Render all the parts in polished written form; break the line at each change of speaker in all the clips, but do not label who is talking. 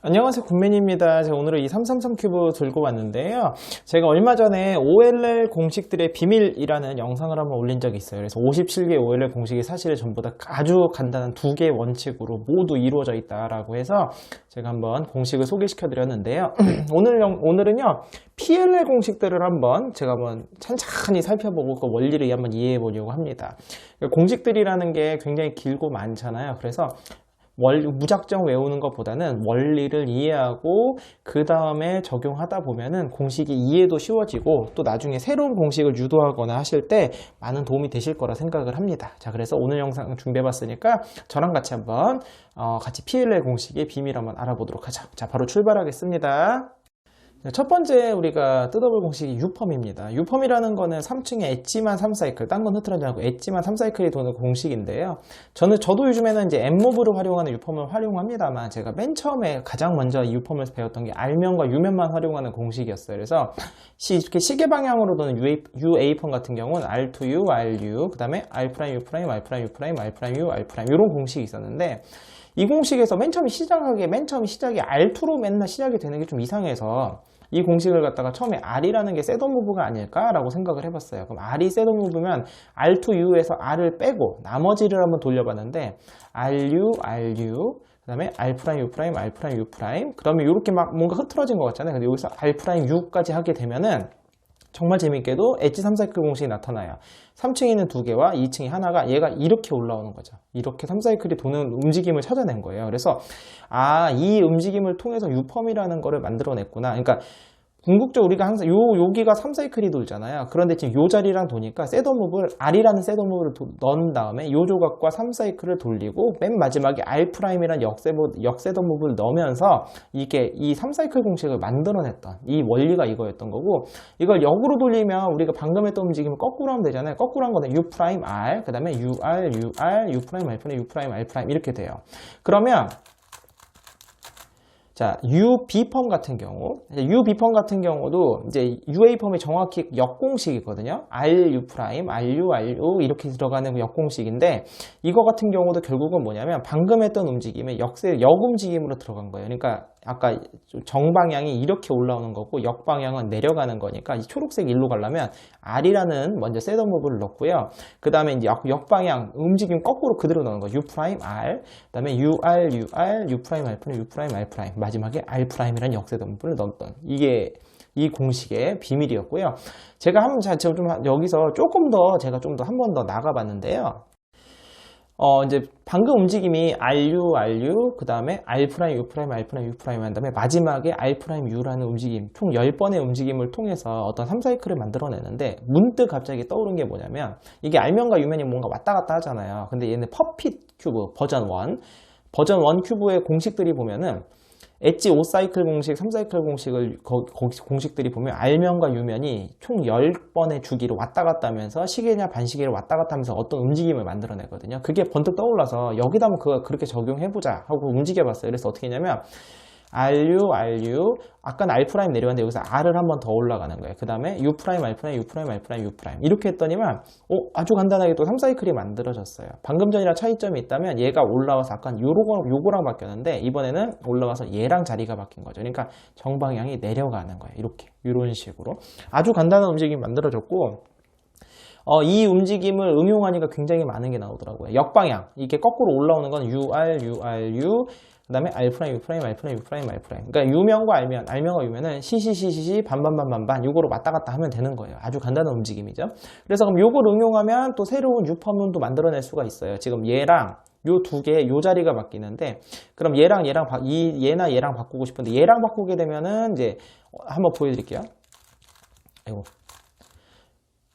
안녕하세요, 군맨입니다. 제가 오늘은 이 333 큐브 들고 왔는데요. 제가 얼마 전에 OLL 공식들의 비밀이라는 영상을 한번 올린 적이 있어요. 그래서 57개의 OLL 공식이 사실 전부 다 아주 간단한 두 개의 원칙으로 모두 이루어져 있다라고 해서 제가 한번 공식을 소개시켜 드렸는데요. 오늘은요, PLL 공식들을 제가 한번 찬찬히 살펴보고 그 원리를 한번 이해해 보려고 합니다. 공식들이라는 게 굉장히 길고 많잖아요. 그래서 무작정 외우는 것보다는 원리를 이해하고 그 다음에 적용하다 보면은 공식이 이해도 쉬워지고 또 나중에 새로운 공식을 유도하거나 하실 때 많은 도움이 되실 거라 생각을 합니다. 자, 그래서 오늘 영상 준비해 봤으니까 저랑 같이 한번 같이 PLL 공식의 비밀 한번 알아보도록 하죠. 자, 바로 출발하겠습니다. 첫 번째 우리가 뜯어볼 공식이 U펌입니다. U펌이라는 거는 3층에 엣지만 3사이클, 딴 건 흐트러지지 않고 엣지만 3사이클이 도는 공식인데요. 저도 요즘에는 이제 엠무브를 활용하는 U펌을 활용합니다만 제가 맨 처음에 가장 먼저 이 U펌을 배웠던 게 R면과 U면만 활용하는 공식이었어요. 그래서 이렇게 시계 방향으로 도는 UA펌 같은 경우는 R2U, RU, 그 다음에 R', U', R', U', R', U, R' 이런 공식이 있었는데 이 공식에서 맨 처음 시작이 R2로 맨날 시작이 되는 게 좀 이상해서 이 공식을 갖다가 처음에 R이라는 게 셋업 무브가 아닐까라고 생각을 해봤어요. 그럼 R이 셋업 무브면 R2U에서 R을 빼고 나머지를 한번 돌려봤는데 RU, RU, 그 다음에 R', U', R', U', 그러면 이렇게 막 뭔가 흐트러진 것 같잖아요. 근데 여기서 R', U까지 하게 되면은 정말 재밌게도 엣지 3사이클 공식이 나타나요. 3층에 있는 두 개와 2층에 하나가 얘가 이렇게 올라오는 거죠. 이렇게 3사이클이 도는 움직임을 찾아낸 거예요. 그래서 이 움직임을 통해서 U펌이라는 거를 만들어냈구나. 그러니까 궁극적으로 우리가 항상 여기가 3사이클이 돌잖아요. 그런데 지금 요 자리랑 도니까 셋업 무브를 R이라는 셋업 무브를 넣은 다음에 요 조각과 3사이클을 돌리고 맨 마지막에 R'이라는 역셋업 무브를 넣으면서 이게 이 3사이클 공식을 만들어냈던 이 원리가 이거였던 거고, 이걸 역으로 돌리면 우리가 방금 했던 움직임을 거꾸로 하면 되잖아요. 거꾸로 한 거는 U', R, 그 다음에 UR, UR, U', R', U', R' 이렇게 돼요. 그러면 자, UB펌 같은 경우도 이제 UA펌이 정확히 역공식이거든요. RU', RU 이렇게 들어가는 역공식인데 이거 같은 경우도 결국은 뭐냐면 방금 했던 움직임의 역움직임으로 들어간 거예요. 그러니까 아까 정방향이 이렇게 올라오는 거고 역방향은 내려가는 거니까 이 초록색 일로 가려면 R이라는 먼저 셋업 무브를 넣고요. 그 다음에 이제 역방향 움직임 거꾸로 그대로 넣는 거예요. U', R, 그 다음에 UR, UR, U', R', 마지막에 R'i라는 역셋업 무브를 넣었던 이게 이 공식의 비밀이었고요. 제가 여기서 제가 좀 더 한 번 더 나가봤는데요. 이제 방금 움직임이 RU, 그 다음에 R', U', R', 한 다음에 마지막에 R', U라는 움직임, 총 10번의 움직임을 통해서 어떤 3사이클을 만들어내는데 문득 갑자기 떠오른 게 뭐냐면 이게 R면과 U면이 뭔가 왔다 갔다 하잖아요. 근데 얘는 퍼핏 큐브 버전 1 큐브의 공식들이 보면은 엣지 5사이클 공식, 3사이클 공식들이 보면 R면과 U면이 총 10번의 주기로 왔다 갔다 하면서 시계냐 반시계를 왔다 갔다 하면서 어떤 움직임을 만들어내거든요. 그게 번뜩 떠올라서 여기다 한번 그렇게 적용해보자 하고 움직여봤어요. 그래서 어떻게 했냐면 RU, 아까는 R' 내려왔는데 여기서 R을 한 번 더 올라가는 거예요. 그 다음에 U', U', 이렇게 했더니만 아주 간단하게 또 3사이클이 만들어졌어요. 방금 전이랑 차이점이 있다면 얘가 올라와서 아까 요거랑 바뀌었는데 이번에는 올라와서 얘랑 자리가 바뀐 거죠. 그러니까 정방향이 내려가는 거예요. 이런 식으로 아주 간단한 움직임이 만들어졌고, 이 움직임을 응용하니까 굉장히 많은 게 나오더라고요. 역방향, 이게 거꾸로 올라오는 건 U, 그 다음에 R', U', R'. 그러니까 U면과 R면과 U면은 시시, 반반, 요거로 왔다 갔다 하면 되는 거예요. 아주 간단한 움직임이죠. 그래서 그럼 요걸 응용하면 또 새로운 U펌도 만들어낼 수가 있어요. 지금 얘랑 요 두 개, 요 자리가 바뀌는데, 그럼 얘나 얘랑 바꾸고 싶은데, 얘랑 바꾸게 되면은 이제, 한번 보여드릴게요.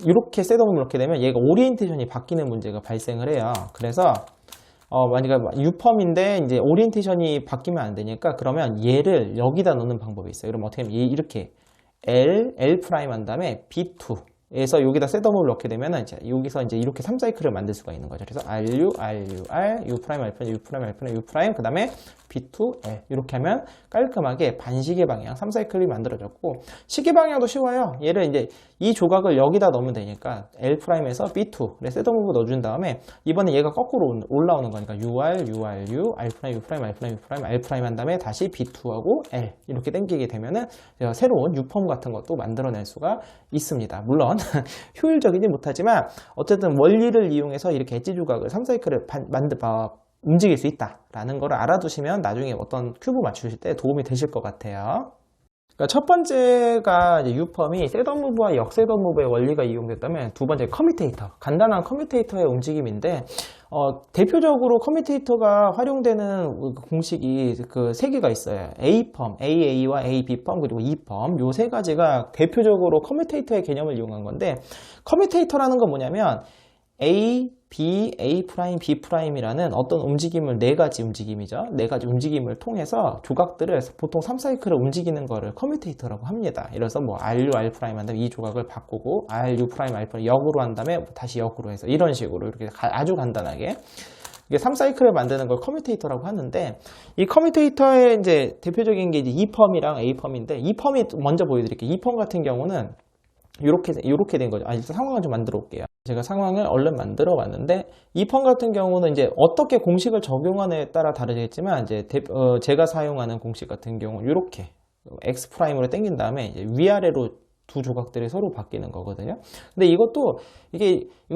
이렇게 셋업을 넣게 되면 얘가 오리엔테이션이 바뀌는 문제가 발생을 해요. 그래서 만약에 U펌인데 이제 오리엔테이션이 바뀌면 안 되니까 그러면 얘를 여기다 넣는 방법이 있어요. 그럼 어떻게 하면 이렇게 L' 한 다음에 B2 에서 여기다 셋업을 넣게 되면은 이제 여기서 이제 이렇게 3사이클을 만들 수가 있는 거죠. 그래서 RU, RU, R, U 프라임, R 프라임, U 프라임, R 프라임, U 프라임, 그 다음에 B2, L 이렇게 하면 깔끔하게 반시계 방향 3사이클이 만들어졌고 시계 방향도 쉬워요. 얘를 이제 이 조각을 여기다 넣으면 되니까 L 프라임에서 B2, 그래서 셋업 무브 넣어준 다음에 이번에 얘가 거꾸로 올라오는 거니까 UR, UR, U, R 프라임, U 프라임, R 프라임, U 프라임, R 프라임 한 다음에 다시 B2하고 L 이렇게 당기게 되면은 새로운 U펌 같은 것도 만들어낼 수가 있습니다. 물론 효율적이지 못하지만 어쨌든 원리를 이용해서 이렇게 엣지 조각을 3사이클을 움직일 수 있다라는 걸 알아두시면 나중에 어떤 큐브 맞추실 때 도움이 되실 것 같아요. 그러니까 첫 번째가 이제 U펌이 셋업 무브와 역셋업 무브의 원리가 이용됐다면 두 번째 커뮤테이터, 간단한 커뮤테이터의 움직임인데 대표적으로 커뮤테이터가 활용되는 공식이 그 세 개가 있어요. A펌, AA와 AB펌, 그리고 E펌 요 세 가지가 대표적으로 커뮤테이터의 개념을 이용한 건데 커뮤테이터라는 건 뭐냐면 A, B, A 프라임, B 프라임이라는 어떤 움직임을 네 가지 움직임이죠. 네 가지 움직임을 통해서 조각들을 보통 3사이클을 움직이는 거를 커뮤테이터라고 합니다. 이래서 뭐 RU, R 프라임 한 다음에 이 조각을 바꾸고 RU 프라임, R 프라임 역으로 한 다음에 다시 역으로 해서 이런 식으로 이렇게 아주 간단하게 이게 3사이클을 만드는 걸 커뮤테이터라고 하는데 이 커뮤테이터의 이제 대표적인 게 이제 E펌이랑 A펌인데 E펌이 먼저 보여드릴게요. E펌 같은 경우는 요렇게 된 거죠. 일단 상황을 좀 만들어 볼게요. 제가 상황을 얼른 만들어 봤는데 E펌 같은 경우는 이제 어떻게 공식을 적용하느냐에 따라 다르겠지만 이제 제가 사용하는 공식 같은 경우는 이렇게 X 프라임으로 당긴 다음에 이제 위아래로 두 조각들이 서로 바뀌는 거거든요. 근데 이건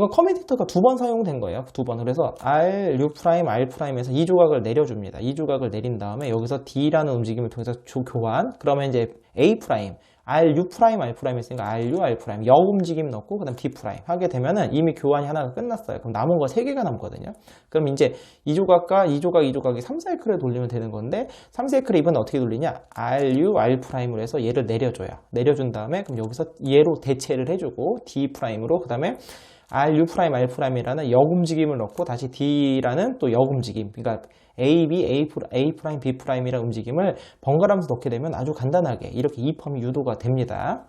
커뮤테이터가 두 번 사용된 거예요. 두 번. 그래서 R, U 프라임, R 프라임에서 이 조각을 내려줍니다. 이 조각을 내린 다음에 여기서 D라는 움직임을 통해서 교환. 그러면 이제 A 프라임, R, U 프라임, R 프라임 했으니까 R, U, R 프라임 역 움직임 넣고 그 다음 D 프라임 하게 되면은 이미 교환이 하나가 끝났어요. 그럼 남은 거 3개가 남거든요. 그럼 이제 이 조각과 이 조각이 3사이클을 돌리면 되는 건데 3사이클을 이번에 어떻게 돌리냐? R, U, R 프라임으로 해서 얘를 내려줘요. 내려준 다음에 그럼 여기서 얘로 대체를 해주고 D 프라임으로 그 다음에 R, U 프라임, R 프라임이라는 역 움직임을 넣고 다시 D라는 또 역 움직임, 그러니까 A, B, A 프라임, B 프라임이라는 움직임을 번갈아가면서 넣게 되면 아주 간단하게 이렇게 E펌이 유도가 됩니다.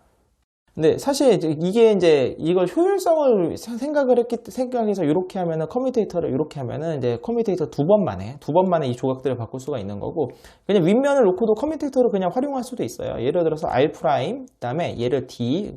근데 사실 이게 이제 이걸 효율성을 생각해서 이렇게 하면은 커뮤테이터를 이렇게 하면은 이제 커뮤테이터 두 번 만에 이 조각들을 바꿀 수가 있는 거고 그냥 윗면을 놓고도 커뮤테이터를 그냥 활용할 수도 있어요. 예를 들어서 R 프라임, 그다음에 얘를 D,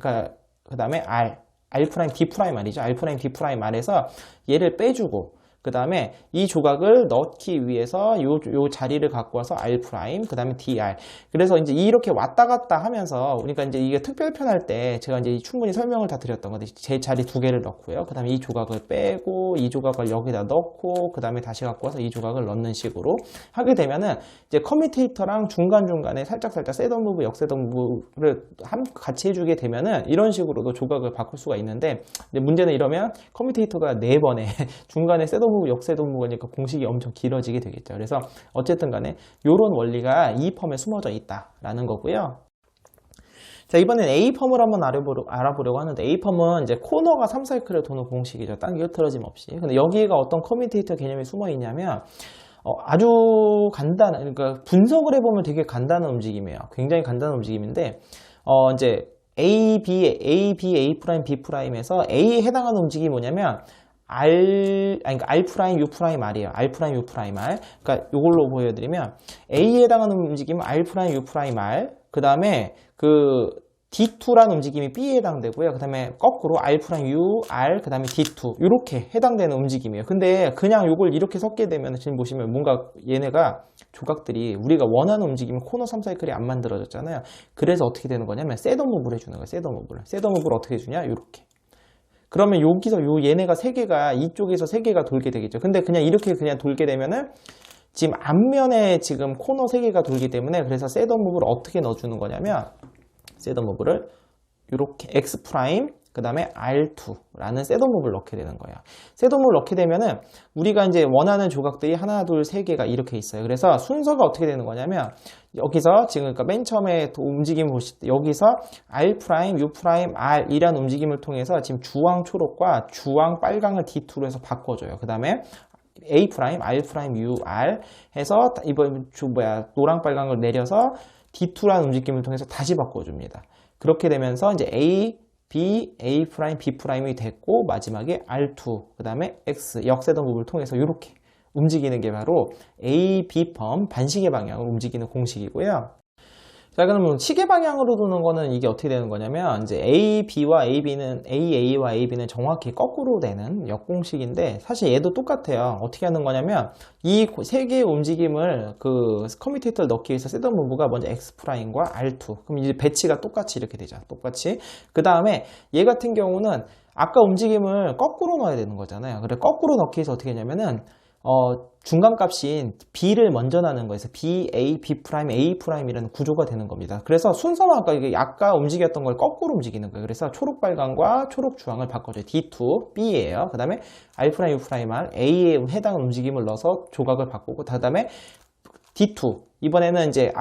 그다음에 R 프라임, D 프라임 말이죠. R 프라임, D 프라임 R에서 얘를 빼주고 그 다음에 이 조각을 넣기 위해서 요 자리를 갖고 와서 R 프라임, 그 다음에 DR. 그래서 이제 이렇게 왔다 갔다 하면서, 그러니까 이제 이게 특별편 할 때 제가 이제 충분히 설명을 다 드렸던 건데, 제 자리 두 개를 넣고요. 그 다음에 이 조각을 빼고, 이 조각을 여기다 넣고, 그 다음에 다시 갖고 와서 이 조각을 넣는 식으로 하게 되면은, 이제 커뮤테이터랑 중간중간에 살짝살짝 셋업 무브, 역셋업 무브를 같이 해주게 되면은, 이런 식으로도 조각을 바꿀 수가 있는데, 근데 문제는 이러면 커뮤테이터가 4번에 중간에 셋업 무브, 역셋업 무브니까 공식이 엄청 길어지게 되겠죠. 그래서 어쨌든 간에 이런 원리가 E펌에 숨어져 있다라는 거고요. 자, 이번엔 A펌을 한번 알아보려고 하는데 A펌은 이제 코너가 3사이클을 도는 공식이죠. 딴 흐트러짐 없이. 근데 여기가 어떤 커뮤테이터 개념이 숨어 있냐면 아주 간단한, 그러니까 분석을 해보면 되게 간단한 움직임이에요. 굉장히 간단한 움직임인데 이제 A, B 프라임, B 프라임에서 A에 해당하는 움직임이 뭐냐면 그러니까 R 프라임, U 프라임 R이에요. R 프라임, U 프라임 R. 그러니까 이걸로 보여드리면 A에 해당하는 움직임은 R 프라임, U 프라임 R. 그 다음에 그 D2라는 움직임이 B에 해당되고요. 그 다음에 거꾸로 R 프라임, U, R, 그 다음에 D2 이렇게 해당되는 움직임이에요. 근데 그냥 이걸 이렇게 섞게 되면 지금 보시면 뭔가 얘네가 조각들이 우리가 원하는 움직임은 코너 3사이클이 안 만들어졌잖아요. 그래서 어떻게 되는 거냐면 셋업 무브를 해주는 거예요. 셋업 무브를 어떻게 해주냐? 이렇게. 그러면 여기서 얘네가 3개가 이쪽에서 3개가 돌게 되겠죠. 근데 그냥 이렇게 그냥 돌게 되면은 지금 앞면에 지금 코너 3개가 돌기 때문에 그래서 셋업 무브를 어떻게 넣어주는 거냐면 셋업 무브를 이렇게 X 프라임 그 다음에 R2라는 셋업 무브를 넣게 되는 거예요. 셋업 무브를 넣게 되면은 우리가 이제 원하는 조각들이 하나, 둘, 3개가 이렇게 있어요. 그래서 순서가 어떻게 되는 거냐면 여기서 지금 그러니까 맨 처음에 움직임을 보실 때 여기서 R 프라임, U 프라임, R 이라는 움직임을 통해서 지금 주황 초록과 주황 빨강을 D2로 해서 바꿔줘요. 그 다음에 A 프라임, R 프라임, U, R 해서 이번 노랑 빨강을 내려서 D2라는 움직임을 통해서 다시 바꿔줍니다. 그렇게 되면서 이제 A, B, A 프라임, B 프라임이 됐고 마지막에 R2, 그 다음에 X, 역세동 부분을 통해서 이렇게 움직이는 게 바로 A, B 펌 반시계 방향으로 움직이는 공식이고요. 자, 그러면 시계 방향으로 도는 거는 이게 어떻게 되는 거냐면, 이제 AB와 AB는, AA와 AB는 정확히 거꾸로 되는 역공식인데, 사실 얘도 똑같아요. 어떻게 하는 거냐면, 이 세 개의 움직임을 그 커뮤테이터를 넣기 위해서 쓰던 문부가 먼저 X'과 R2. 그럼 이제 배치가 똑같이 이렇게 되죠. 똑같이. 그 다음에 얘 같은 경우는 아까 움직임을 거꾸로 넣어야 되는 거잖아요. 그래, 거꾸로 넣기 위해서 어떻게 하냐면은, 중간값인 B를 먼저 나는 거에서 B, A, B 프라임, A 프라임이라는 구조가 되는 겁니다. 그래서 순서는 아까 움직였던 걸 거꾸로 움직이는 거예요. 그래서 초록 빨강과 초록 주황을 바꿔줘요. D2, B예요. 그 다음에 R 프라임, U 프라임, R, A에 해당하는 움직임을 넣어서 조각을 바꾸고, 그 다음에 D2. 이번에는 이제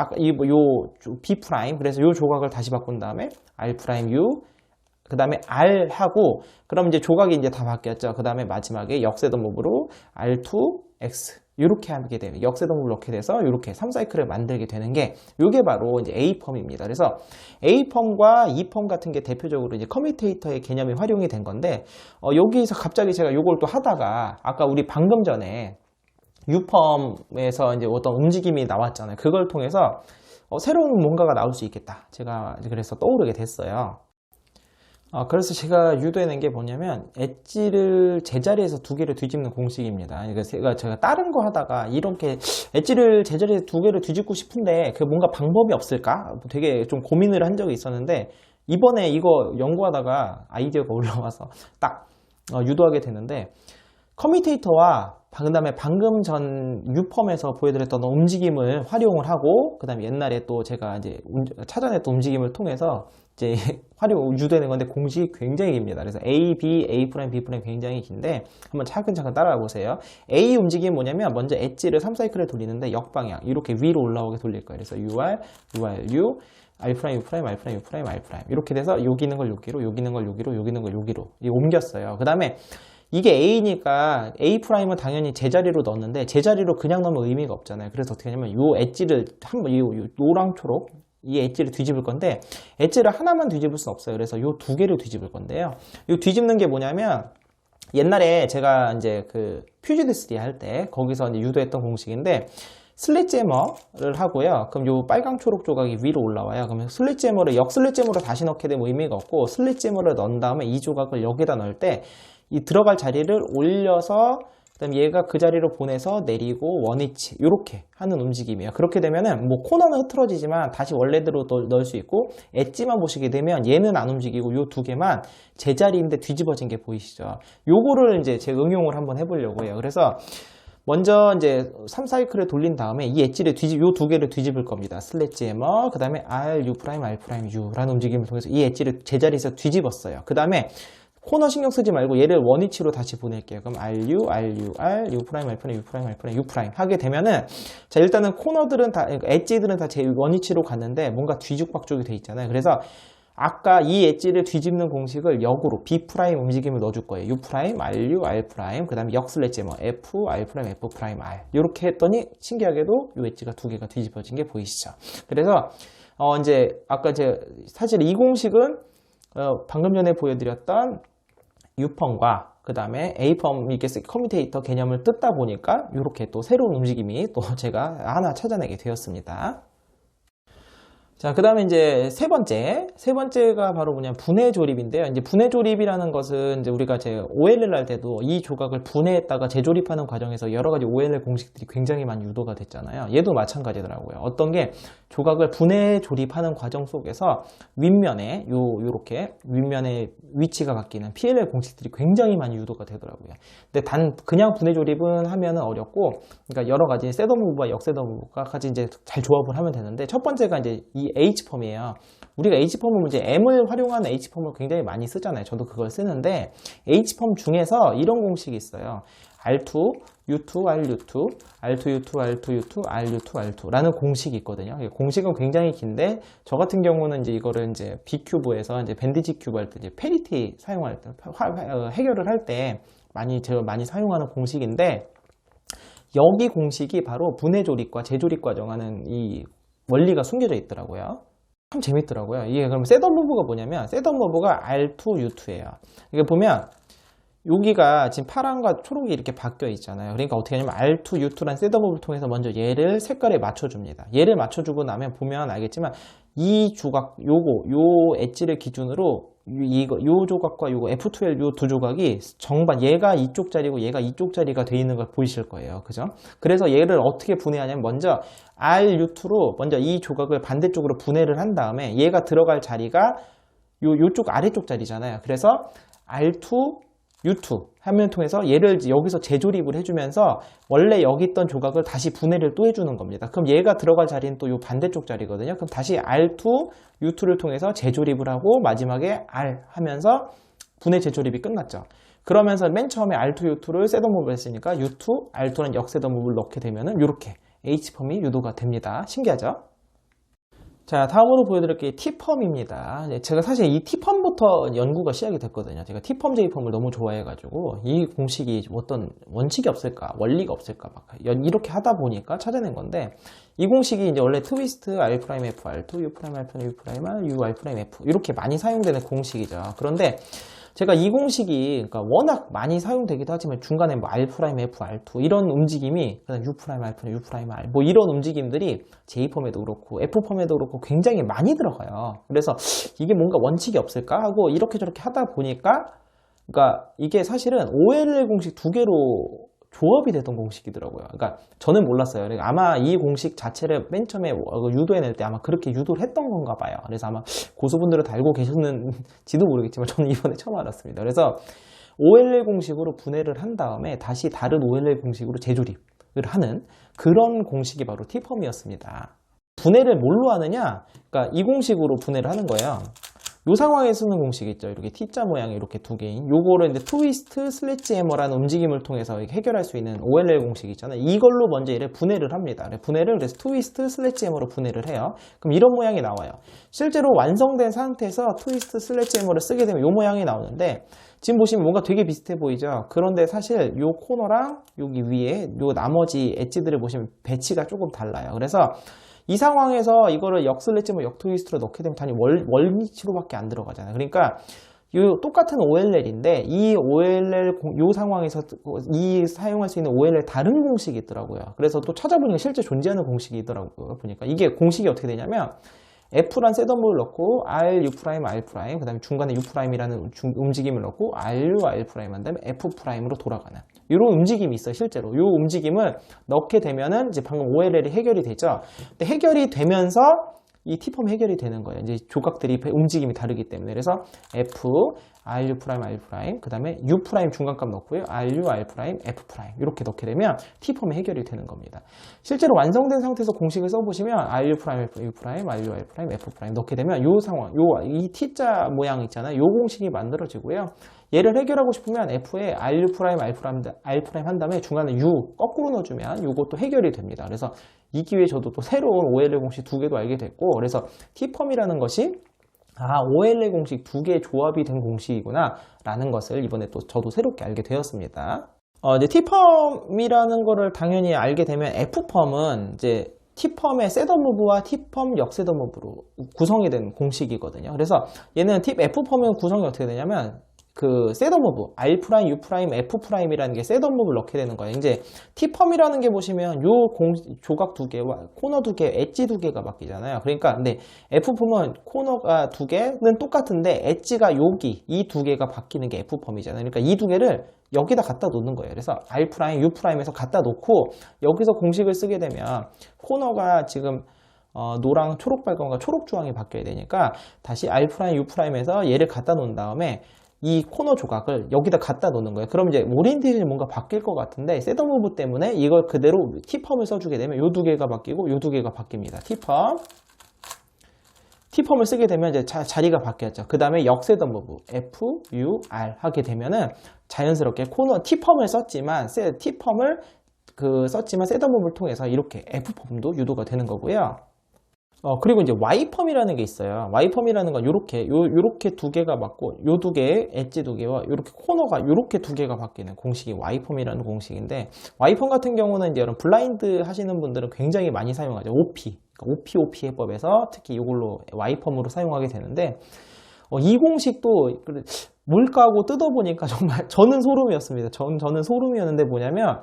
B 프라임, 그래서 요 조각을 다시 바꾼 다음에 R 프라임, U, 그 다음에 R 하고, 그럼 이제 조각이 이제 다 바뀌었죠. 그 다음에 마지막에 역세동 무브로 R2, X. 이렇게 하게 되면, 역세동 무브를 넣게 돼서 이렇게 3사이클을 만들게 되는 게, 요게 바로 이제 A펌입니다. 그래서 A펌과 E펌 같은 게 대표적으로 이제 커뮤테이터의 개념이 활용이 된 건데, 여기서 갑자기 제가 요걸 또 하다가, 아까 우리 방금 전에 U펌에서 이제 어떤 움직임이 나왔잖아요. 그걸 통해서 새로운 뭔가가 나올 수 있겠다. 제가 그래서 떠오르게 됐어요. 그래서 제가 유도해낸 게 뭐냐면 엣지를 제자리에서 두 개를 뒤집는 공식입니다. 그러니까 제가 다른 거 하다가 이렇게 엣지를 제자리에서 두 개를 뒤집고 싶은데 그 뭔가 방법이 없을까? 되게 좀 고민을 한 적이 있었는데 이번에 이거 연구하다가 아이디어가 올라와서 딱 유도하게 되는데 커뮤테이터와 그 다음에 방금 전 유펌에서 보여드렸던 움직임을 활용을 하고 그 다음에 옛날에 또 제가 이제 찾아냈던 움직임을 통해서 이제 유도되는 건데 공식이 굉장히 깁니다. 그래서 A, B, A 프라임, B 프라임 굉장히 긴데 한번 차근차근 따라가 보세요. A 움직임이 뭐냐면 먼저 엣지를 3사이클을 돌리는데 역방향 이렇게 위로 올라오게 돌릴 거예요. 그래서 UR, UR, U, R 프라임, U 프라임, R 프라임, U 프라임, R 프라임 이렇게 돼서 여기 있는 걸 여기로, 여기 있는 걸 여기로, 여기 있는 걸 여기로 옮겼어요. 그 다음에 이게 A니까 A 프라임은 당연히 제자리로 넣었는데 제자리로 그냥 넣으면 의미가 없잖아요. 그래서 어떻게 하냐면 요 엣지를 한번 노랑 초록 이 엣지를 뒤집을 건데 엣지를 하나만 뒤집을 수는 없어요. 그래서 요 두 개를 뒤집을 건데요. 요 뒤집는 게 뭐냐면 옛날에 제가 이제 그 퓨즈드 3D 할 때 거기서 이제 유도했던 공식인데 슬릿제머를 하고요. 그럼 요 빨강 초록 조각이 위로 올라와요. 그러면 슬릿제머를 역슬릿제머로 다시 넣게 되면 의미가 없고 슬릿제머를 넣은 다음에 이 조각을 여기다 넣을 때 이 들어갈 자리를 올려서 그다음 얘가 그 자리로 보내서 내리고 원위치 이렇게 하는 움직임이에요. 그렇게 되면은 뭐 코너는 흐트러지지만 다시 원래대로 넣을 수 있고 엣지만 보시게 되면 얘는 안 움직이고 요 두 개만 제자리인데 뒤집어진 게 보이시죠? 요거를 이제 제 응용을 한번 해보려고 해요. 그래서 먼저 이제 3사이클을 돌린 다음에 이 엣지를 요 두 개를 뒤집을 겁니다. 슬릿제머, 그 다음에 R, U 프라임, R 프라임, U라는 움직임을 통해서 이 엣지를 제자리에서 뒤집었어요. 그 다음에 코너 신경 쓰지 말고 얘를 원위치로 다시 보낼게요. 그럼 RU, RU, R, U 프라임, R 프라임, U 프라임, R 프라임, U 프라임 하게 되면은 자 일단은 코너들은 다 엣지들은 다 제 원위치로 갔는데 뭔가 뒤죽박죽이 돼 있잖아요. 그래서 아까 이 엣지를 뒤집는 공식을 역으로 B 프라임 움직임을 넣어줄 거예요. U 프라임, RU, R 프라임, 그 다음에 역슬랫제머 F, R 프라임, F 프라임, R 이렇게 했더니 신기하게도 이 엣지가 두 개가 뒤집어진 게 보이시죠? 그래서 이제 아까 사실 이 공식은 방금 전에 보여드렸던 U펌과 그 다음에 A펌 이렇게 커뮤테이터 개념을 뜯다 보니까 이렇게 또 새로운 움직임이 또 제가 하나 찾아내게 되었습니다. 자, 그 다음에 이제 세 번째가 바로 뭐냐면 분해 조립인데요. 이제 분해 조립이라는 것은 이제 우리가 OLL 할 때도 이 조각을 분해했다가 재조립하는 과정에서 여러 가지 OLL 공식들이 굉장히 많이 유도가 됐잖아요. 얘도 마찬가지더라고요. 어떤 게 조각을 분해 조립하는 과정 속에서 윗면에 요렇게 윗면에 위치가 바뀌는 PLL 공식들이 굉장히 많이 유도가 되더라고요. 근데 단 그냥 분해 조립은 하면은 어렵고, 그러니까 여러 가지 셋더 무브와 역셋더 무브까지 이제 잘 조합을 하면 되는데 첫 번째가 이제 이 H펌이에요. 우리가 H펌은 이제 M을 활용하는 H펌을 굉장히 많이 쓰잖아요. 저도 그걸 쓰는데 H펌 중에서 이런 공식이 있어요. R2, U2, RU2, R2, U2, R2, U2, RU2, R2 라는 공식이 있거든요. 공식은 굉장히 긴데 저 같은 경우는 이제 이거를 이제 B큐브에서 이제 밴디지 큐브 할 때 이제 페리티 사용할 때 해결을 할 때 제가 많이 사용하는 공식인데 여기 공식이 바로 분해 조립과 재조립 과정하는 이 원리가 숨겨져 있더라고요. 참 재밌더라고요. 이게 그럼 셋업 무브가 뭐냐면 셋업 무브가 R2, U2예요. 이게 보면 여기가 지금 파란과 초록이 이렇게 바뀌어 있잖아요. 그러니까 어떻게 하냐면 R2, U2라는 셋업 무브를 통해서 먼저 얘를 색깔에 맞춰줍니다. 얘를 맞춰주고 나면 보면 알겠지만 이 조각, 요 엣지를 기준으로 요 조각과 요거 F12 요 두 조각이 정반, 얘가 이쪽 자리고 얘가 이쪽 자리가 돼 있는 걸 보이실 거예요. 그죠? 그래서 얘를 어떻게 분해하냐면 먼저 RU2로 먼저 이 조각을 반대쪽으로 분해를 한 다음에 얘가 들어갈 자리가 요쪽 아래쪽 자리잖아요. 그래서 R2, U2 화면을 통해서 얘를 여기서 재조립을 해주면서 원래 여기 있던 조각을 다시 분해를 또 해주는 겁니다. 그럼 얘가 들어갈 자리는 또 요 반대쪽 자리거든요. 그럼 다시 R2, U2를 통해서 재조립을 하고 마지막에 R 하면서 분해 재조립이 끝났죠. 그러면서 맨 처음에 R2, U2를 셋업 무브를 했으니까 U2, R2는 역셋업 무브를 넣게 되면은 이렇게 H펌이 유도가 됩니다. 신기하죠? 자, 다음으로 보여드릴 게 T펌입니다. 제가 사실 이 T펌부터 연구가 시작이 됐거든요. 제가 T펌, J펌을 너무 좋아해가지고 이 공식이 어떤 원칙이 없을까, 원리가 없을까 막 이렇게 하다 보니까 찾아낸 건데 이 공식이 이제 원래 트위스트 R', F, R2, U', R', U', R, U, R', F 이렇게 많이 사용되는 공식이죠. 그런데 제가 이 공식이 그러니까 워낙 많이 사용되기도 하지만 중간에 뭐 R', F, R2 이런 움직임이 그다음 U', R, U', R 뭐 이런 움직임들이 J펌에도 그렇고 F펌에도 그렇고 굉장히 많이 들어가요. 그래서 이게 뭔가 원칙이 없을까 하고 이렇게 저렇게 하다 보니까 그러니까 이게 사실은 OLL 공식 두 개로 조합이 됐던 공식이더라고요. 그러니까 저는 몰랐어요. 그러니까 아마 이 공식 자체를 맨 처음에 유도해낼 때 아마 그렇게 유도를 했던 건가 봐요. 그래서 아마 고수분들은 다 알고 계셨는지도 모르겠지만 저는 이번에 처음 알았습니다. 그래서 OLL 공식으로 분해를 한 다음에 다시 다른 OLL 공식으로 재조립을 하는 그런 공식이 바로 T펌이었습니다. 분해를 뭘로 하느냐? 그러니까 이 공식으로 분해를 하는 거예요. 이 상황에 쓰는 공식 있죠. 이렇게 T자 모양이 이렇게 두 개인 요거를 이제 트위스트 슬래지 해머라는 움직임을 통해서 해결할 수 있는 OLL 공식 있잖아요. 이걸로 먼저 얘를 분해를 합니다. 분해를 그래서 트위스트 슬래지 해머로 분해를 해요. 그럼 이런 모양이 나와요. 실제로 완성된 상태에서 트위스트 슬래지 해머를 쓰게 되면 이 모양이 나오는데 지금 보시면 뭔가 되게 비슷해 보이죠. 그런데 사실 요 코너랑 여기 위에 요 나머지 엣지들을 보시면 배치가 조금 달라요. 그래서 이 상황에서 이거를 역슬래지 뭐 역트위스트로 넣게 되면 단위 월미치로밖에 안 들어가잖아요. 그러니까 이 똑같은 OLL인데 이 OLL 요 상황에서 이 사용할 수 있는 OLL 다른 공식이 있더라고요. 그래서 또 찾아보니까 실제 존재하는 공식이 있더라고요. 보니까 이게 공식이 어떻게 되냐면 F란 셋업 무브를 넣고 R, U', R', 그 다음에 중간에 U''이라는 움직임을 넣고 RU, R' 한 다음에 F'로 돌아가는 이런 움직임이 있어요. 실제로 이 움직임을 넣게 되면은 이제 방금 OLL이 해결이 되죠. 근데 해결이 되면서 이 T펌 해결이 되는 거예요. 이제 조각들이 움직임이 다르기 때문에. 그래서 F, RU', R', 그 다음에 U' 중간값 넣고요. RU, R', F' 이렇게 넣게 되면 T펌이 해결이 되는 겁니다. 실제로 완성된 상태에서 공식을 써보시면 RU', F, U', RU, R', F' 넣게 되면 이 상황, 이 T자 모양 있잖아요. 이 공식이 만들어지고요. 얘를 해결하고 싶으면 F에 RU', R' 한 다음에 중간에 U 거꾸로 넣어주면 이것도 해결이 됩니다. 그래서 이 기회에 저도 또 새로운 OLL 공식 두 개도 알게 됐고 그래서 T펌이라는 것이 OLL 공식 두 개의 조합이 된 공식이구나 라는 것을 이번에 또 저도 새롭게 알게 되었습니다. 이제 T펌이라는 거를 당연히 알게 되면 F펌은 이제 T펌의 셋업 무브와 T펌 역셋업 무브로 구성이 된 공식이거든요. 그래서 얘는 F펌의 구성이 어떻게 되냐면 그 셋업 무브, R', U', F'이라는 게 셋업 무브를 넣게 되는 거예요. 이제 T펌이라는 게 보시면 요 조각 두 개와 코너 두 개, 엣지 두 개가 바뀌잖아요. 그러니까 근데 F펌은 코너가 두 개는 똑같은데 엣지가 여기 이 두 개가 바뀌는 게 F펌이잖아요. 그러니까 이 두 개를 여기다 갖다 놓는 거예요. 그래서 R', U''에서 갖다 놓고 여기서 공식을 쓰게 되면 코너가 지금 노랑, 초록, 빨간과 초록, 주황이 바뀌어야 되니까 다시 R', U''에서 얘를 갖다 놓은 다음에 이 코너 조각을 여기다 갖다 놓는 거예요. 그럼 이제 오리엔테이션이 뭔가 바뀔 것 같은데 셋업 무브 때문에 이걸 그대로 T펌을 써주게 되면 요 두 개가 바뀌고 요 두 개가 바뀝니다. T펌을 쓰게 되면 이제 자리가 바뀌었죠. 그 다음에 역셋업 무브 F, U, R 하게 되면은 자연스럽게 코너 T펌을 썼지만 T펌을 썼지만 셋업 무브를 통해서 이렇게 F펌도 유도가 되는 거고요. 그리고 이제 Y펌이라는 게 있어요. Y펌이라는 건 요렇게 두 개가 맞고, 요 두 개의 엣지 두 개와 요렇게 코너가 요렇게 두 개가 바뀌는 공식이 Y펌이라는 공식인데, Y펌 같은 경우는 이제 여러분 블라인드 하시는 분들은 굉장히 많이 사용하죠. OP. OP 해법에서 특히 이걸로 Y펌으로 사용하게 되는데, 이 공식도 뭘까 하고 뜯어보니까 정말 저는 소름이었습니다. 저는 소름이었는데 뭐냐면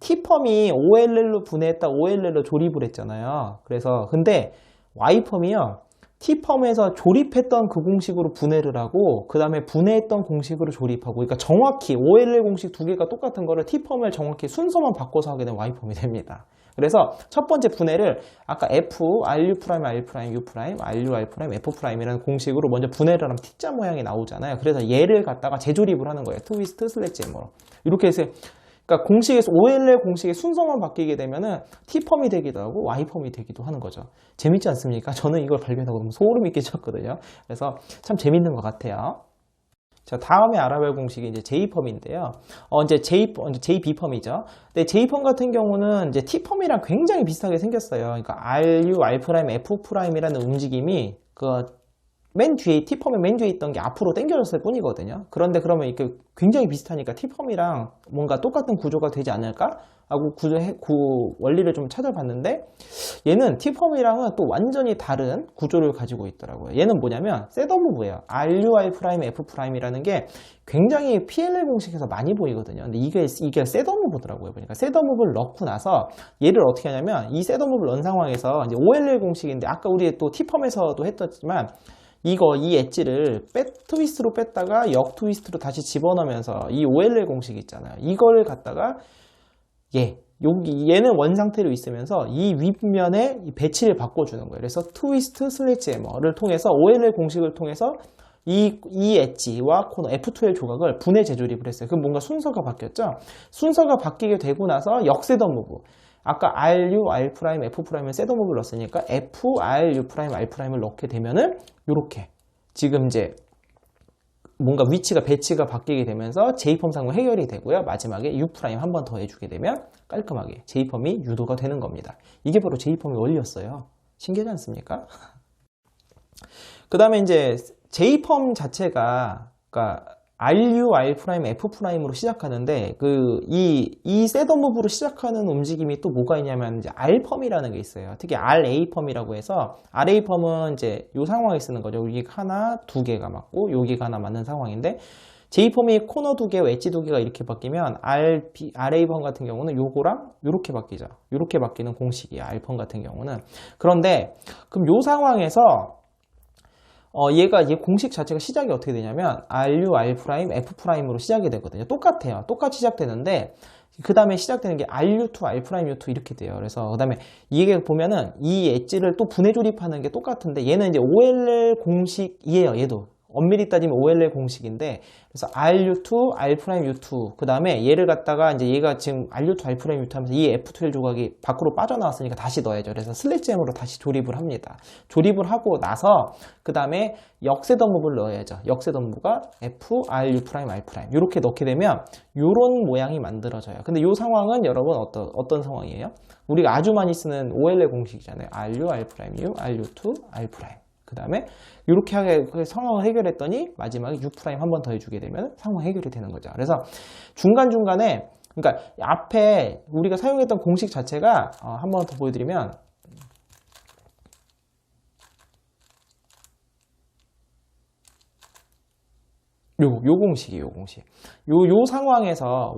T펌이 OLL로 분해했다 OLL로 조립을 했잖아요. 그래서 근데 Y펌이요, T펌에서 조립했던 그 공식으로 분해를 하고 그 다음에 분해했던 공식으로 조립하고, 그러니까 정확히 OLL 공식 두 개가 똑같은 거를 T펌을 정확히 순서만 바꿔서 하게 되면 Y펌이 됩니다. 그래서 첫 번째 분해를 아까 F, RU', R', U', RU, R', F'이라는 공식으로 먼저 분해를 하면 T자 모양이 나오잖아요. 그래서 얘를 갖다가 재조립을 하는 거예요. 트위스트 슬래지 M으로. 이렇게 해서 그러니까 공식에서 OLL 공식의 순서만 바뀌게 되면은 T펌이 되기도 하고 Y펌이 되기도 하는 거죠. 재밌지 않습니까? 저는 이걸 발견하고 너무 소름이 끼쳤거든요. 그래서 참 재밌는 것 같아요. 자, 다음에 알아볼 공식이 이제 J펌인데요. 이제 JB펌이죠. 근데 J펌 같은 경우는 이제 T펌이랑 굉장히 비슷하게 생겼어요. 그러니까 RU, R', F'이라는 움직임이 맨 뒤에, T펌의 맨 뒤에 있던 게 앞으로 당겨졌을 뿐이거든요. 그런데 그러면 이렇게 굉장히 비슷하니까 T펌이랑 뭔가 똑같은 구조가 되지 않을까 하고 원리를 좀 찾아봤는데, 얘는 T펌이랑은 또 완전히 다른 구조를 가지고 있더라고요. 얘는 뭐냐면 셋오브예요. RU, R', F'이라는 게 굉장히 PLL 공식에서 많이 보이거든요. 근데 이게 셋오브더라고요. 그러니까 셋오브를 넣고 나서 얘를 어떻게 하냐면, 이 셋오브를 넣은 상황에서 이제 OLL 공식인데 아까 우리 또 T펌에서도 했었지만 이 엣지를 트위스트로 뺐다가 역 트위스트로 다시 집어넣으면서 이 OLL 공식 있잖아요. 이걸 갖다가 얘는 원 상태로 있으면서 이 윗면에 배치를 바꿔주는 거예요. 그래서 트위스트 슬래지 M를 통해서 OLL 공식을 통해서 이 엣지와 코너 F2L 조각을 분해 재조립을 했어요. 그럼 뭔가 순서가 바뀌었죠? 순서가 바뀌게 되고 나서 역세더 무브. 아까 RU, R', F'을 셋오 무브를 넣었으니까 F, R, U', R'을 넣게 되면은 요렇게 지금 이제 뭔가 배치가 바뀌게 되면서 J펌 상은 해결이 되고요. 마지막에 U' 한 번 더 해주게 되면 깔끔하게 J펌이 유도가 되는 겁니다. 이게 바로 J펌의 원리였어요. 신기하지 않습니까? 그 다음에 이제 J펌 자체가, 그러니까 RU, R', F'으로 시작하는데 이 셋오 무브로 시작하는 움직임이 또 뭐가 있냐면 이제 R펌이라는 게 있어요. 특히 RA펌이라고 해서, RA펌은 이제 이 상황에 쓰는 거죠. 여기가 하나, 두 개가 맞고 여기가 하나 맞는 상황인데, J펌이 코너 두 개, 엣지 두 개가 이렇게 바뀌면 RA펌 같은 경우는 요거랑 요렇게 바뀌죠. 요렇게 바뀌는 공식이에요. R펌 같은 경우는. 그런데 그럼 요 상황에서 얘 공식 자체가 시작이 어떻게 되냐면 RU, R', F'으로 시작이 되거든요. 똑같아요. 똑같이 시작되는데 그 다음에 시작되는 게 RU2, R', U2 이렇게 돼요. 그래서 그 다음에 이게 보면은 이 엣지를 또 분해 조립하는 게 똑같은데 얘는 이제 OLL 공식이에요. 얘도 엄밀히 따지면 OLL 공식인데, 그래서 RU2, R', U2 그 다음에 얘를 갖다가 이제 얘가 지금 RU2, R', U2 하면서 이 F2L 조각이 밖으로 빠져나왔으니까 다시 넣어야죠. 그래서 슬래지엠으로 다시 조립을 합니다. 조립을 하고 나서 그 다음에 역세더 무브를 넣어야죠. 역세더 무브가 F, R, U', R' 이렇게 넣게 되면 이런 모양이 만들어져요. 근데 이 상황은 여러분 어떤 상황이에요? 우리가 아주 많이 쓰는 OLL 공식이잖아요. RU, R', U, RU2, R'. 그 다음에 이렇게 상황을 해결했더니 마지막에 U' 한 번 더 해주게 되면 상황 해결이 되는 거죠. 그래서 중간중간에, 그러니까 앞에 우리가 사용했던 공식 자체가 한 번 더 보여드리면, 요 공식이에요, 요 공식. 요 상황에서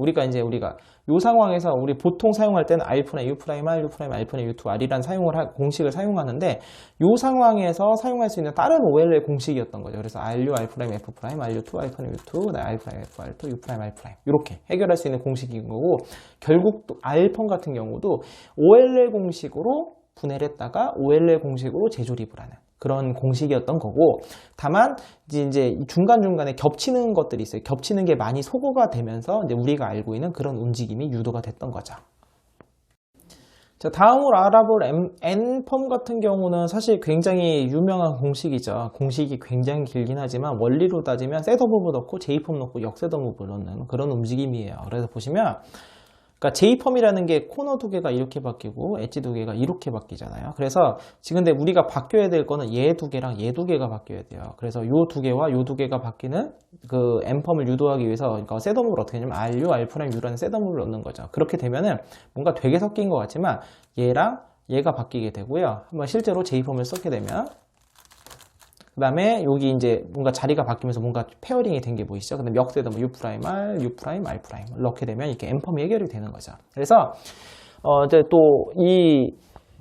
요 상황에서 우리 보통 사용할 때는 R', U', R, U', R', U2, R이라는 공식을 사용하는데, 요 상황에서 사용할 수 있는 다른 OLL 공식이었던 거죠. 그래서 RU, R', F', RU2, R', U2, R', F, R2, U', R'. 이렇게 해결할 수 있는 공식인 거고, 결국 또 R펌 같은 경우도 OLL 공식으로 분해를 했다가 OLL 공식으로 재조립을 하는 그런 공식이었던 거고, 다만 이제 중간중간에 겹치는 것들이 있어요. 겹치는 게 많이 소거가 되면서 이제 우리가 알고 있는 그런 움직임이 유도가 됐던 거죠. 자, 다음으로 알아볼 N펌 같은 경우는 사실 굉장히 유명한 공식이죠. 공식이 굉장히 길긴 하지만 원리로 따지면 셋오 무브 넣고 J펌 넣고 역세더 무브 넣는 그런 움직임이에요. 그래서 보시면, 그러니까 J펌이라는 게 코너 두 개가 이렇게 바뀌고 엣지 두 개가 이렇게 바뀌잖아요. 그래서 지금 근데 우리가 바뀌어야 될 거는 얘 두 개랑 얘 두 개가 바뀌어야 돼요. 그래서 요 두 개와 요 두 개가 바뀌는 그 N펌을 유도하기 위해서, 그러니까 셋오브를 어떻게 하냐면 RU, R', U라는 셋오브를 넣는 거죠. 그렇게 되면은 뭔가 되게 섞인 것 같지만 얘랑 얘가 바뀌게 되고요. 한번 실제로 제이폼을 썼게 되면 그 다음에 여기 이제 뭔가 자리가 바뀌면서 뭔가 페어링이 된 게 보이시죠? 그 다음에 역세도 뭐 U', U', R' 넣게 되면 이렇게 N펌이 해결이 되는 거죠. 그래서 이제 또 이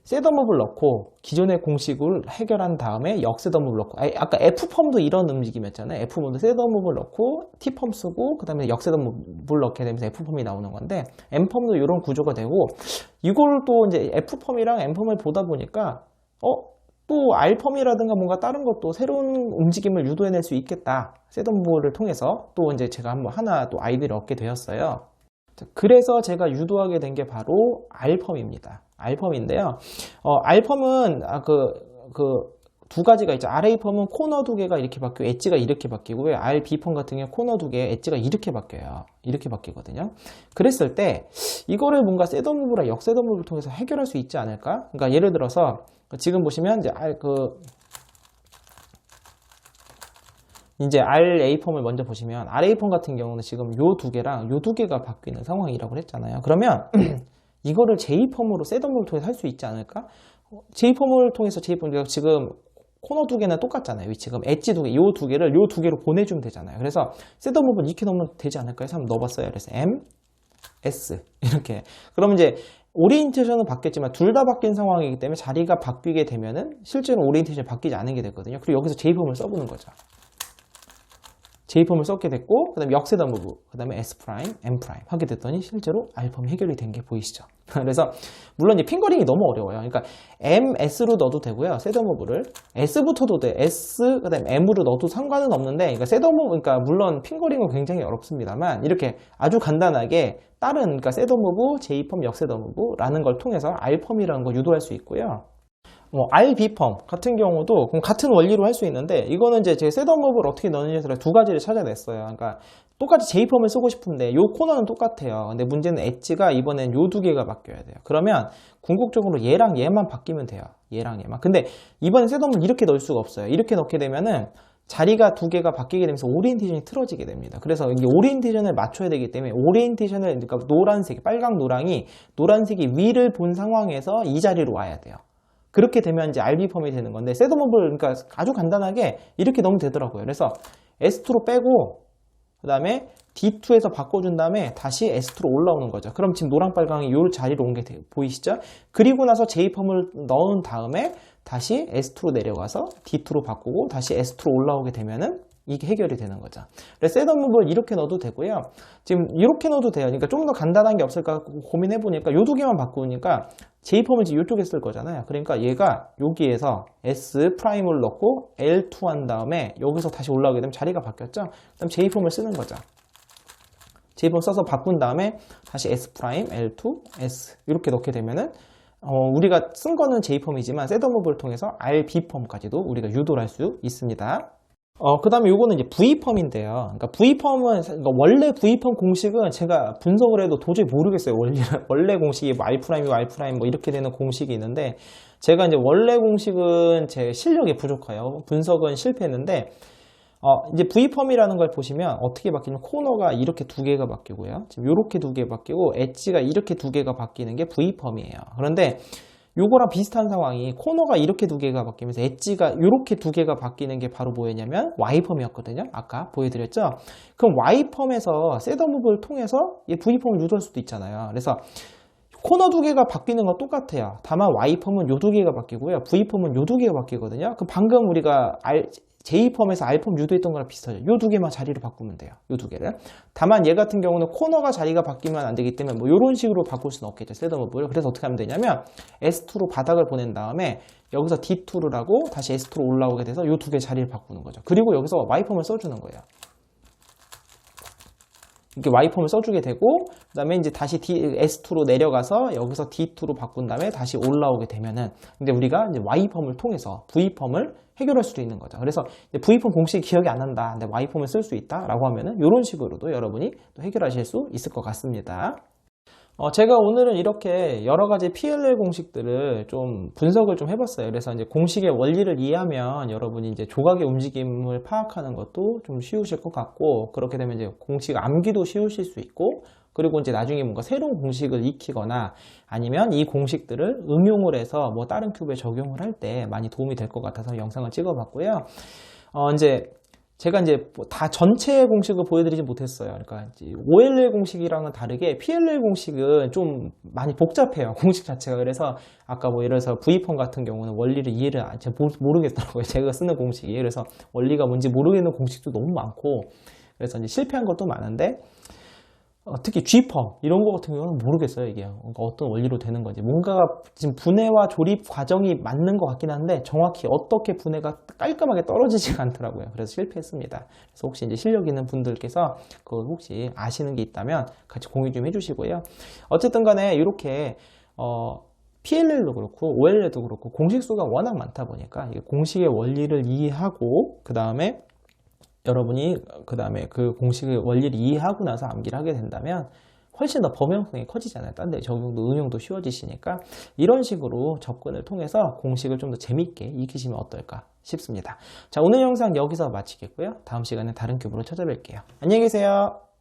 셋더몹을 넣고 기존의 공식을 해결한 다음에 역셋더몹을 넣고 아까 F펌도 이런 움직임이었잖아요. F펌도 셋더몹을 넣고 T펌 쓰고 그 다음에 역셋더몹을 넣게 되면서 F펌이 나오는 건데 N펌도 이런 구조가 되고 이걸 또 이제 F펌이랑 N펌을 보다 보니까 또 R펌이라든가 뭔가 다른 것도 새로운 움직임을 유도해낼 수 있겠다. 셋더몹을 통해서 또 이제 제가 한번 하나 또 아이디를 얻게 되었어요. 그래서 제가 유도하게 된 게 바로 R펌입니다. R펌인데요. R펌은 두 가지가 있죠. RA펌은 코너 두 개가 이렇게 바뀌고 엣지가 이렇게 바뀌고요. RB펌 같은 경우 코너 두 개, 엣지가 이렇게 바뀌어요. 이렇게 바뀌거든요. 그랬을 때 이거를 뭔가 셋더무브랑 역셋더무브를 통해서 해결할 수 있지 않을까? 그러니까 예를 들어서 지금 보시면 이제 RA펌을 먼저 보시면 RA펌 같은 경우는 지금 요 두 개랑 요 두 개가 바뀌는 상황이라고 했잖아요. 그러면 이거를 J펌으로 셋더무브를 통해서 할 수 있지 않을까? J펌을 통해서 J펌 지금 코너 두 개는 똑같잖아요. 지금 엣지 두 개, 요 두 개를 요 두 개로 보내주면 되잖아요. 그래서 셋더무브는 이렇게 넣으면 되지 않을까요? 해서 한번 넣어봤어요. 그래서 M, S 이렇게. 그럼 이제 오리엔테이션은 바뀌었지만 둘 다 바뀐 상황이기 때문에 자리가 바뀌게 되면은 실제로 오리엔테이션이 바뀌지 않은 게 됐거든요. 그리고 여기서 J펌을 써보는 거죠. J펌을 썼게 됐고, 그 다음에 역셋더무브, 그 다음에 S', M' 하게 됐더니 실제로 R펌이 해결이 된 게 보이시죠? 그래서 물론 이제 핑거링이 너무 어려워요. 그러니까 M, S로 넣어도 되고요. 셋더무브를 S부터도 돼. S, 그 다음에 M으로 넣어도 상관은 없는데, 그러니까 셋더무브, 그러니까 물론 핑거링은 굉장히 어렵습니다만 이렇게 아주 간단하게 다른 그러니까 셋더무브, J펌, 역셋더무브라는 걸 통해서 R펌이라는 걸 유도할 수 있고요. RB펌 같은 경우도 같은 원리로 할 수 있는데 이거는 이제 제 셋더무브를 어떻게 넣는지에 따라 두 가지를 찾아냈어요. 그러니까 똑같이 J펌을 쓰고 싶은데 요 코너는 똑같아요. 근데 문제는 엣지가 이번엔 요 두 개가 바뀌어야 돼요. 그러면 궁극적으로 얘랑 얘만 바뀌면 돼요. 얘랑 얘만. 근데 이번엔 셋더무브를 이렇게 넣을 수가 없어요. 이렇게 넣게 되면은 자리가 두 개가 바뀌게 되면서 오리엔테이션이 틀어지게 됩니다. 그래서 이 오리엔테이션을 맞춰야 되기 때문에 오리엔테이션을 그러니까 노란색, 빨강 노랑이 노란색이 위를 본 상황에서 이 자리로 와야 돼요. 그렇게 되면 이제 RB펌이 되는 건데 셋더무브를 그러니까 아주 간단하게 이렇게 넣으면 되더라고요. 그래서 S2로 빼고 그 다음에 D2에서 바꿔준 다음에 다시 S2로 올라오는 거죠. 그럼 지금 노랑 빨강이 요 자리로 온 게 보이시죠? 그리고 나서 J펌을 넣은 다음에 다시 S2로 내려가서 D2로 바꾸고 다시 S2로 올라오게 되면은 이게 해결이 되는 거죠. 그래서 셋더무브를 이렇게 넣어도 되고요. 지금 이렇게 넣어도 돼요. 그러니까 좀 더 간단한 게 없을까 고민해 보니까 요 두 개만 바꾸니까 J펌을 지금 이쪽에 쓸 거잖아요. 그러니까 얘가 여기에서 S'을 넣고 L2 한 다음에 여기서 다시 올라오게 되면 자리가 바뀌었죠. 그다음 J펌을 쓰는 거죠. J펌 써서 바꾼 다음에 다시 S', L2, S 이렇게 넣게 되면은 우리가 쓴 거는 J펌이지만 셋더무브를 통해서 RB펌까지도 우리가 유도를 할 수 있습니다. 그 다음에 요거는 이제 V펌인데요. 그러니까 V펌은, 그러니까 원래 V펌 공식은 제가 분석을 해도 도저히 모르겠어요. 원래 공식이 뭐 R', 뭐 이렇게 되는 공식이 있는데, 제가 이제 원래 공식은 제 실력이 부족해요. 분석은 실패했는데, 이제 V펌이라는 걸 보시면 어떻게 바뀌냐면 코너가 이렇게 두 개가 바뀌고요. 지금 요렇게 두 개 바뀌고, 엣지가 이렇게 두 개가 바뀌는 게 V펌이에요. 그런데, 요거랑 비슷한 상황이 코너가 이렇게 두 개가 바뀌면서 엣지가 이렇게 두 개가 바뀌는 게 바로 뭐였냐면 Y펌이었거든요. 아까 보여드렸죠. 그럼 Y펌에서 셋더무브를 통해서 이 V펌을 유도할 수도 있잖아요. 그래서 코너 두 개가 바뀌는 건 똑같아요. 다만 Y펌은 요 두 개가 바뀌고요. V펌은 요 두 개가 바뀌거든요. 그럼 방금 우리가 J펌에서 R펌 유도했던 거랑 비슷하죠. 요 두 개만 자리를 바꾸면 돼요. 요 두 개를. 다만 얘 같은 경우는 코너가 자리가 바뀌면 안 되기 때문에 뭐 요런 식으로 바꿀 수는 없겠죠. 셋더무브를. 그래서 어떻게 하면 되냐면 S2로 바닥을 보낸 다음에 여기서 D2를 하고 다시 S2로 올라오게 돼서 요 두 개 자리를 바꾸는 거죠. 그리고 여기서 Y펌을 써주는 거예요. 이렇게 Y펌을 써주게 되고 그 다음에 이제 다시 S2로 내려가서 여기서 D2로 바꾼 다음에 다시 올라오게 되면은 근데 우리가 이제 Y펌을 통해서 V펌을 해결할 수도 있는 거죠. 그래서 V펌 공식이 기억이 안 난다. 근데 Y펌을 쓸 수 있다 라고 하면은 이런 식으로도 여러분이 또 해결하실 수 있을 것 같습니다. 제가 오늘은 이렇게 여러 가지 PLL 공식들을 좀 분석을 좀 해봤어요. 그래서 이제 공식의 원리를 이해하면 여러분이 이제 조각의 움직임을 파악하는 것도 좀 쉬우실 것 같고, 그렇게 되면 이제 공식 암기도 쉬우실 수 있고, 그리고 이제 나중에 뭔가 새로운 공식을 익히거나 아니면 이 공식들을 응용을 해서 뭐 다른 큐브에 적용을 할 때 많이 도움이 될 것 같아서 영상을 찍어봤고요. 이제 제가 이제 다 전체 공식을 보여드리지 못했어요. 그러니까 OLL 공식이랑은 다르게 PLL 공식은 좀 많이 복잡해요. 공식 자체가. 그래서 아까 뭐 예를 들어서 V펌 같은 경우는 원리를 이해를 제가 모르겠더라고요. 제가 쓰는 공식이. 그래서 원리가 뭔지 모르겠는 공식도 너무 많고 그래서 이제 실패한 것도 많은데 특히 G펌 이런 거 같은 경우는 모르겠어요. 이게 어떤 원리로 되는 건지 뭔가가 지금 분해와 조립 과정이 맞는 것 같긴 한데 정확히 어떻게 분해가 깔끔하게 떨어지지가 않더라고요. 그래서 실패했습니다. 그래서 혹시 이제 실력 있는 분들께서 그걸 혹시 아시는 게 있다면 같이 공유 좀 해주시고요. 어쨌든 간에 이렇게 PLL도 그렇고 OLL도 그렇고 공식수가 워낙 많다 보니까 공식의 원리를 이해하고 그 다음에 여러분이 그 다음에 그 공식의 원리를 이해하고 나서 암기를 하게 된다면 훨씬 더 범용성이 커지잖아요. 딴 데 적용도 응용도 쉬워지시니까 이런 식으로 접근을 통해서 공식을 좀 더 재밌게 익히시면 어떨까 싶습니다. 자, 오늘 영상 여기서 마치겠고요. 다음 시간에 다른 큐브로 찾아뵐게요. 안녕히 계세요.